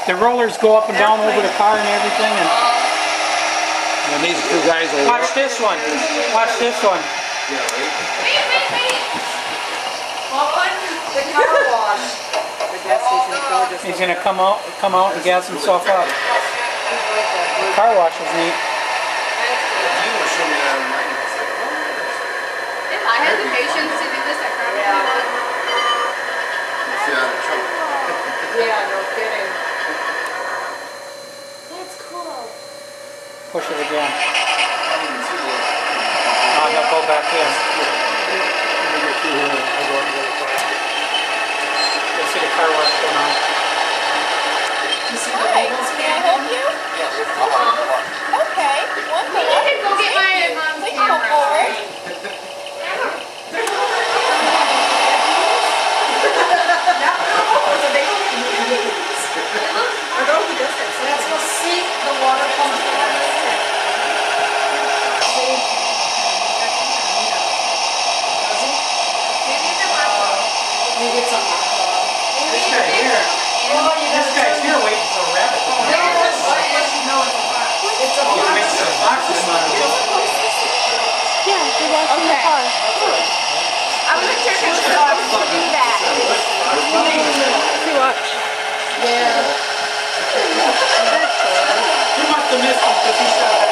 The rollers go up and down over the car and everything. And these two guys will Watch this one. Watch this one. Wait. The car wash. The gas station. He's gonna come out and gas himself up. The car wash is neat. If I had the patience to do this, I probably would. Yeah, no kidding. That's cool. Push it again. Now he'll go back in. You'll see the car wash going on. Hi, can I help you? Okay, one We minute. need to go get my mom's Please come forward. Let's go see the water pump. Maybe it's a hot dog. This guy here. This guy's here waiting for a rabbit to come out. It's a He makes the boxes out of it. Yeah, you're washing the car. I wasn't sure if it was supposed to do that. See, watch. Yeah. He must have missed him because he said